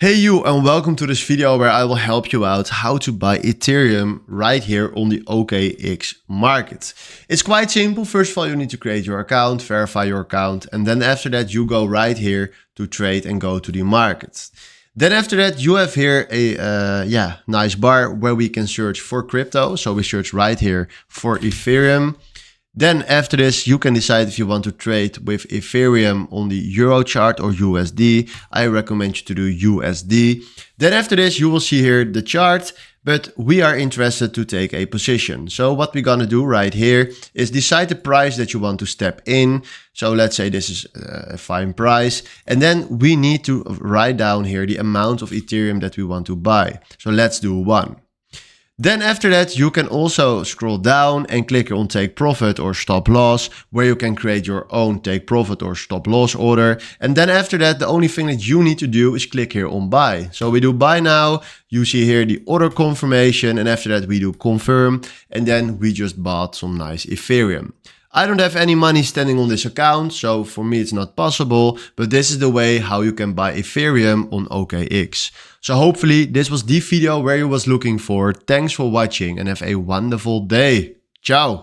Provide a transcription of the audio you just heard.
Hey you, and welcome to this video where I will help you out how to buy Ethereum right here on the OKX market. It's quite simple. First of all, you need to create your account, verify your account, and then after that you go right here to trade and go to the market. Then after that you have here a nice bar where we can search for crypto. So we search right here for Ethereum. Then after this, you can decide if you want to trade with Ethereum on the Euro chart or USD. I recommend you to do USD. Then after this, you will see here the chart, but we are interested to take a position. So what we're gonna do right here is decide the price that you want to step in. So let's say this is a fine price. And then we need to write down here the amount of Ethereum that we want to buy. So let's do 1. Then after that, you can also scroll down and click on take profit or stop loss, where you can create your own take profit or stop loss order. And then after that, the only thing that you need to do is click here on buy. So we do buy now, you see here the order confirmation, and after that we do confirm, and then we just bought some nice Ethereum. I don't have any money standing on this account, so for me it's not possible, but this is the way how you can buy Ethereum on OKX. So hopefully this was the video where you was looking for. Thanks for watching and have a wonderful day. Ciao!